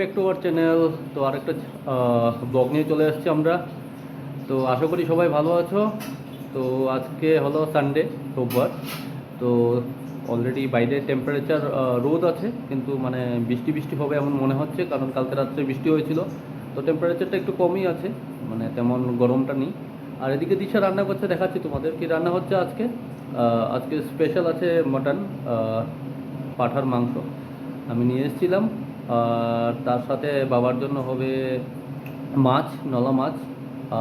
Back to our channel. তো আরেকটা blog নিয়ে চলে এসেছি আমরা। তো আশা করি সবাই ভালো আছো। তো আজকে হলো সানডে, রোববার। তো অলরেডি বাইরে টেম্পারেচার রোদ আছে, কিন্তু মানে বৃষ্টি বৃষ্টি হবে এমন মনে হচ্ছে, কারণ কালকে রাত্রে বৃষ্টি হয়েছিল। তো টেম্পারেচারটা একটু কমই আছে, মানে তেমন গরমটা নেই। আর এদিকে দিশা রান্না করছে, দেখাচ্ছি তোমাদের কি রান্না হচ্ছে আজকে। আজকে স্পেশাল আছে মাটন, পাঁঠার মাংস আমি নিয়ে এসেছিলাম। আর তার সাথে বাবার জন্য হবে মাছ, নলা মাছ।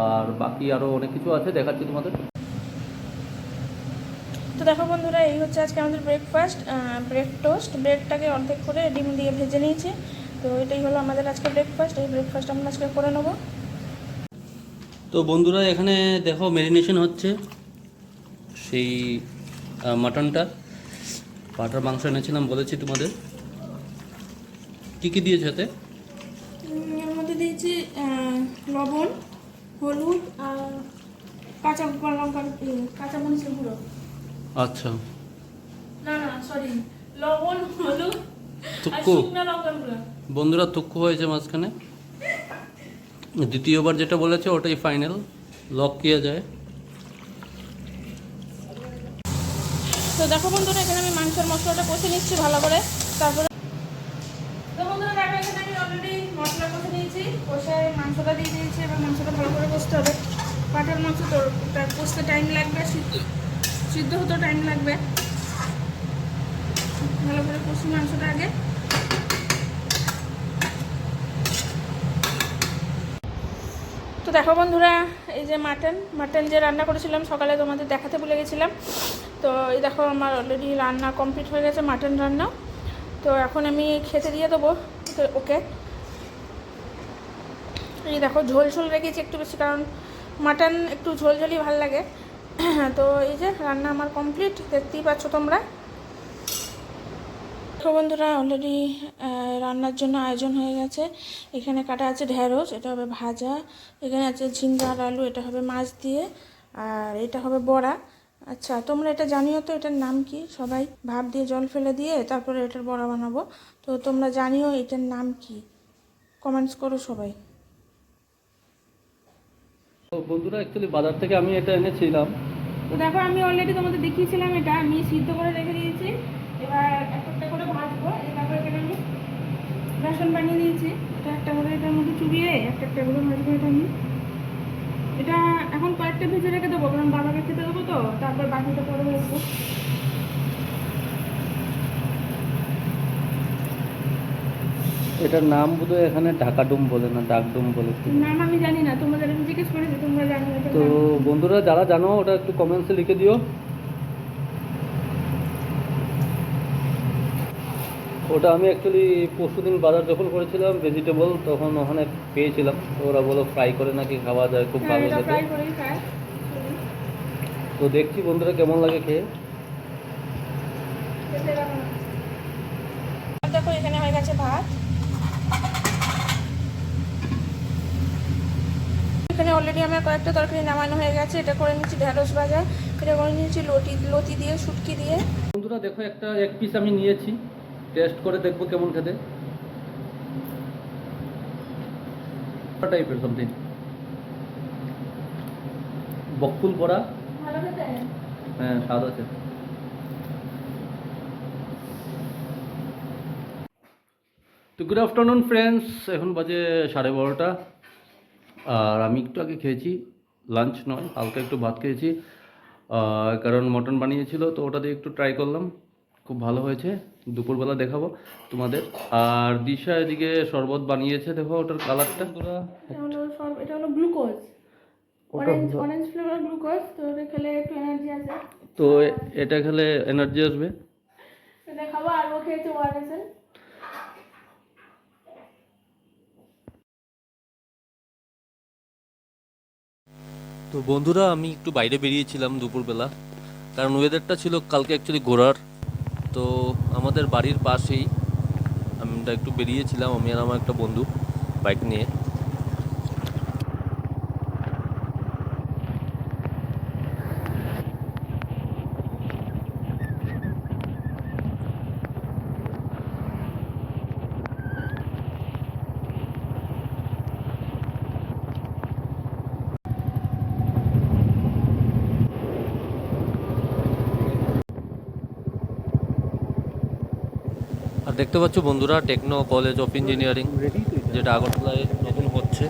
আর বাকি আরও অনেক কিছু আছে, দেখাচ্ছি তোমাদের। তো দেখো বন্ধুরা, এই হচ্ছে আজকে আমাদের ব্রেকফাস্ট, ব্রেড টোস্ট। ব্রেডটাকে অর্ধেক করে ডিম দিয়ে ভেজে নিয়েছি। তো এটাই হলো আমাদের আজকে ব্রেকফাস্ট। এই ব্রেকফাস্ট আমরা আজকে করে নেবো। তো বন্ধুরা, এখানে দেখো ম্যারিনেশন হচ্ছে সেই মাটনটা। পাঁঠার মাংস এনেছিলাম বলেছি তোমাদের। কী কী দিয়েছে এতে? এর মধ্যে দিয়েছি লবণ, হলুদ আর কাঁচা লঙ্কা, কাঁচা মরিচের গুঁড়ো। আচ্ছা, না না সরি, লবণ, হলুদ আর তুক্কু শুকনো লঙ্কার গুঁড়ো। বন্ধুরা, তুক্কু হয়েছে মাঝখানে। দ্বিতীয়বার যেটা বলেছে ওটাই ফাইনাল, লক কিয়া যায়। তো দেখো বন্ধুরা, এখানে আমি মাংসের মশলাটা কষে নিচ্ছি ভালো করে। তারপরে তো বন্ধুরা দেখো, এখানে আমি অলরেডি মশলা কষে নিয়েছি, কষে মাংসটা দিয়ে দিয়েছি। এবার মাংসটা ভালো করে কষতে হবে। পাঁঠার মাংস তো তার কষতে টাইম লাগবে, সিদ্ধ হতে টাইম লাগবে। ভালো করে কষি মাংসটা আগে। তো দেখো বন্ধুরা, এই যে মাটন যে রান্না করেছিলাম সকালে, তোমাদের দেখাতে ভুলে গেছিলাম। তো এই দেখো, আমার অলরেডি রান্না কমপ্লিট হয়ে গেছে, মাটন রান্না। তো এখন আমি খেতে দিয়ে দেবো ওকে। এই দেখো, ঝোল ঝোল রেখেছি একটু বেশি, কারণ মাটন একটু ঝোল ঝোলই ভালো লাগে। তো এই যে রান্না আমার কমপ্লিট, দেখতেই পাচ্ছ তোমরা। দেখো বন্ধুরা, অলরেডি রান্নার জন্য আয়োজন হয়ে গেছে। এখানে কাটা আছে ঢেঁড়স, এটা হবে ভাজা। এখানে আছে ঝিঙ্গা আর আলু, এটা হবে মাছ দিয়ে। আর এটা হবে বড়া। আচ্ছা, তোমরা এটা জানিও তো এটার নাম কি? সবাই ভাপ দিয়ে জল ফেলে দিয়ে তারপরে এটার বড়া বানাবো। তো তোমরা জানিও এটার নাম কি, কমেন্টস করো সবাই। তো বন্ধুরা, অ্যাকচুয়ালি বাজার থেকে আমি এটা এনেছিলাম। তো দেখো, আমি অলরেডি তোমাদের দেখিয়েছিলাম, এটা আমি সিদ্ধ করে রেখে দিয়েছি। এবার একটা করে ভাজবো। তারপরে এখানে আমি বেসন বানিয়ে দিয়েছি, এটা একটা করে এটার মধ্যে চুবিয়ে একটা করে ভাজবো। এটা আমি এটা এখন কয়েকটা ভেজে রেখে দেবো, কারণ বাবাকে খেতে দেবো। তো তারপর বাকিটা পরে ভাজবো। এটার নাম বোধহয় এখানে ঢাকা ডুম বলে না, ডাক ডুম বলে। নাম আমি জানি না, তোমাদের আমি জিজ্ঞেস করেছি, তোমরা জানো এটা। তো বন্ধুরা, যারা জানো ওটা একটু কমেন্টসে লিখে দিও। ওটা আমি অ্যাকচুয়ালি পরশুদিন বাজার যখন করেছিলাম ভেজিটেবল, তখন ওখানে পেয়েছিলাম। তো ওরা বলো ফ্রাই করে নাকি খাওয়া যায়, খুব ভালো খেতে। ফ্রাই করেই খায়। তো দেখছি বন্ধুরা কেমন লাগে খেয়ে। দেখো, এখানে হয়ে গেছে ভাত। এখানে অলরেডি আমার কয়েকটা তরকারি নামানো হয়ে গেছে। এটা করে নিচ্ছি ঢেঁড়স ভাজা, এটা করে নিয়েছি লতি দিয়ে, শুটকি দিয়ে। বন্ধুরা দেখো, এক পিস আমি নিয়েছি, টেস্ট করে দেখবো কেমন খেতে। টাইপের সামথিং, বকফুল পড়া। ভালো খেতে। হ্যাঁ, স্বাদ আছে। তো গুড আফটারনুন ফ্রেন্ডস, এখন বাজে 12:30। আর আমি একটু আগে খেয়েছি, লাঞ্চ নয়, হালকা একটু ভাত খেয়েছি। কারণ মটন বানিয়েছিল, তো ওটা দিয়ে একটু ট্রাই করলাম, খুব ভালো হয়েছে। দুপুরবেলা দেখাবো তোমাদের। আর দিশা এদিকে শরবত বানিয়েছে, দেখো ওটার কালারটা। এটা হলো গ্লুকোজ, ওটা অরেঞ্জ ফ্লেভার গ্লুকোজ। তো এটা খেলে একটু এনার্জি আসে। তো এটা খেলে এনার্জি আসবে। এটা খাবো। আর ও খেয়েছে ওআরএস। তো বন্ধুরা, আমি একটু বাইরে বেরিয়েছিলাম দুপুরবেলা, কারণ ওয়েদারটা ছিল কালকে অ্যাকচুয়ালি ঘোরার। তো আমাদের বাড়ির পাশেই আমরা একটু বেরিয়েছিলাম, আমি আর আমার একটা বন্ধু বাইক নিয়ে। দেখতে পাচ্ছ বন্ধুরা, টেকনো কলেজ অফ ইঞ্জিনিয়ারিং, যেটা আগরতলায় নতুন হচ্ছে।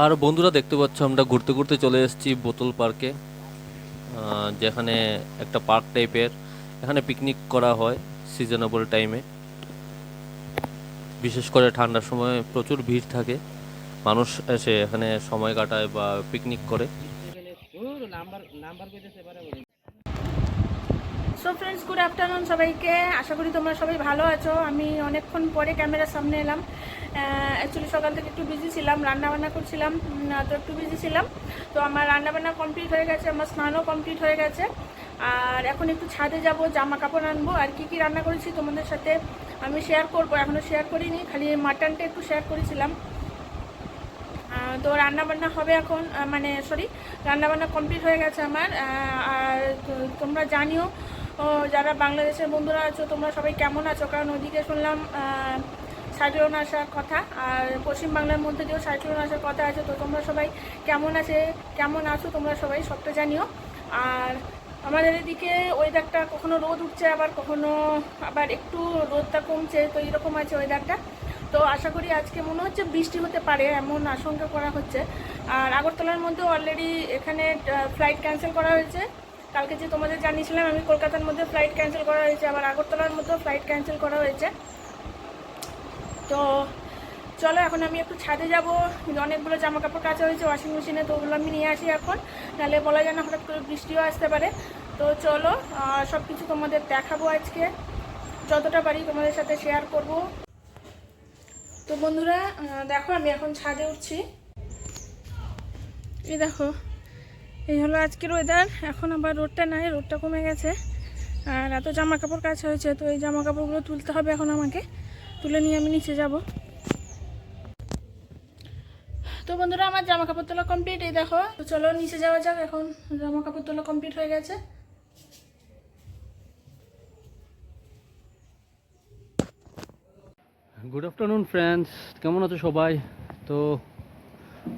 আর বন্ধুরা দেখতে পাচ্ছ আমরা ঘুরতে ঘুরতে চলে এসেছি বোতল পার্কে, যেখানে একটা পার্ক টাইপের। এখানে পিকনিক করা হয় সিজনেবল টাইমে, বিশেষ করে ঠান্ডার সময় প্রচুর ভিড় থাকে, মানুষ এসে এখানে সময় কাটায় বা পিকনিক করে। সো ফ্রেন্ডস, গুড আফটারনুন সবাইকে। আশা করি তোমরা সবাই ভালো আছো। আমি অনেকক্ষণ পরে ক্যামেরার সামনে এলাম। অ্যাকচুয়ালি সকাল থেকে একটু বিজি ছিলাম, রান্নাবান্না করছিলাম, তো একটু বিজি ছিলাম। তো আমার রান্নাবান্না কমপ্লিট হয়ে গেছে, আমার স্নানও কমপ্লিট হয়ে গেছে। আর এখন একটু ছাদে যাব, জামা কাপড় আনবো। আর কি কি রান্না করেছি তোমাদের সাথে আমি শেয়ার করবো, এখনও শেয়ার করিনি, খালি মাটনটা একটু শেয়ার করেছিলাম। তো রান্নাবান্না হবে এখন, রান্নাবান্না কমপ্লিট হয়ে গেছে আমার। আর তোমরা জানিও যারা বাংলাদেশের বন্ধুরা আছো তোমরা সবাই কেমন আছো, কারণ ওদিকে শুনলাম সাইক্লোন আসার কথা, আর পশ্চিমবাংলার মধ্যে দিয়েও সাইক্লোন আসার কথা আছে। তো তোমরা সবাই কেমন আছো তোমরা সবাই সবটা জানিও। আর আমাদের এদিকে ওয়েদারটা কখনো রোদ উঠছে, আবার একটু রোদটা কমছে, তো এরকম আছে ওয়েদারটা। তো আশা করি আজকে মনে হচ্ছে বৃষ্টি হতে পারে, এমন আশঙ্কা করা হচ্ছে। আর আগরতলার মধ্যে অলরেডি এখানে ফ্লাইট ক্যান্সেল করা হয়েছে। কালকে যে তোমাদের জানিয়েছিলাম আমি, কলকাতার মধ্যে ফ্লাইট ক্যান্সেল করা হয়েছে, আবার আগরতলার মধ্যেও ফ্লাইট ক্যান্সেল করা হয়েছে। তো চলো এখন আমি একটু ছাদে যাব, অনেকগুলো জামা কাপড় কাচা হয়েছে ওয়াশিং মেশিনে, তো ওগুলো আমি নিয়ে আসি এখন, নাহলে বলা যায় না হঠাৎ করে বৃষ্টিও আসতে পারে। তো চলো সব কিছু তোমাদের দেখাবো আজকে, যতটা পারি তোমাদের সাথে শেয়ার করব। তো বন্ধুরা দেখো, আমি এখন ছাদে উঠছি। এই দেখো, এই হলো আজকের ওয়েদার। এখন আবার রোদটা নাই, রোদটা কমে গেছে। আর এত জামা কাপড় কাচা হয়েছে, তো এই জামা কাপড়গুলো তুলতে হবে এখন আমাকে, তুলে নিয়ে আমি নিচে যাব। তো বন্ধুরা আমার জামা কাপড় তোলা কমপ্লিট, এই দেখো। তো চলো নিচে যাওয়া যাক, এখন জামা কাপড় তোলা কমপ্লিট হয়ে গেছে। গুড আফটারনুন ফ্রেন্ডস, কেমন আছো সবাই? তো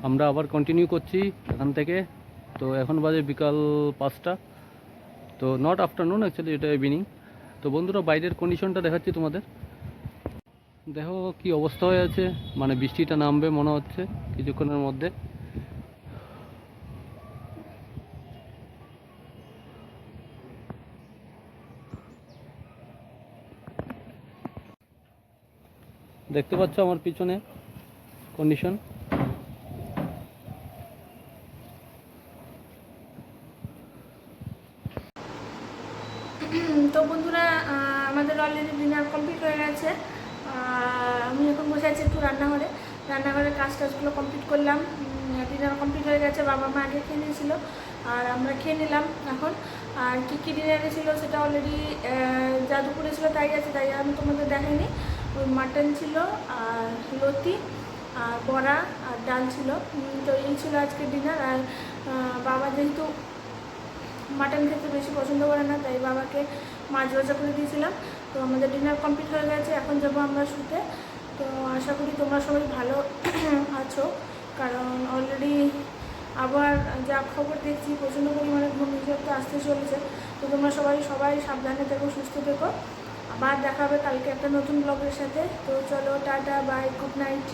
আমরা আবার কন্টিনিউ করছি এখান থেকে। তো এখন বাজে বিকাল 5টা, তো নট আফটারনুন অ্যাকচুয়ালি, এটা ইভিনিং। তো বন্ধুরা বাইরের কন্ডিশনটা দেখাচ্ছি তোমাদের, দেখো কি অবস্থা হয়ে আছে, মানে বৃষ্টিটা নামবে মনে হচ্ছে কিছুক্ষণের মধ্যে। দেখতে পাচ্ছ আমার পিছনে কন্ডিশন। তো বন্ধুরা আমাদের অলরেডি ডিনার কমপ্লিট হয়ে গেছে। আমি এখন বসে আছি একটু রান্নাঘরের টাজগুলো কমপ্লিট করলাম। ডিনার কমপ্লিট হয়ে গেছে, বাবা মা আগে খেয়ে নিয়েছিল, আর আমরা খেয়ে নিলাম এখন। আর কী কী ডিনারে ছিল সেটা অলরেডি যা দুপুরে ছিল তাই আছে, তাই আমি তোমাদের দেখাইনি। ওই মাটন ছিল, আর লতি, আর বড়া, আর ডাল ছিল। তো এই ছিল আজকের ডিনার। আর বাবা যেহেতু মাটন খেতে বেশি পছন্দ করে না, তাই বাবাকে মাছ ভাজা করে দিয়েছিলাম। তো আমাদের ডিনার কমপ্লিট হয়ে গেছে, এখন যাবো আমরা শুতে। তো আশা করি তোমরা সবাই ভালো আছো, কারণ অলরেডি আবার যা খবর দেখছি প্রচণ্ড পরিমাণে ঘূর্ণিঝড় তো আসতে চলেছে। তো তোমরা সবাই সাবধানে থেকো, সুস্থ থেকো। আবার দেখা হবে কালকে একটা নতুন ব্লগের সাথে। তো চলো, টাটা, বাই, গুড নাইট।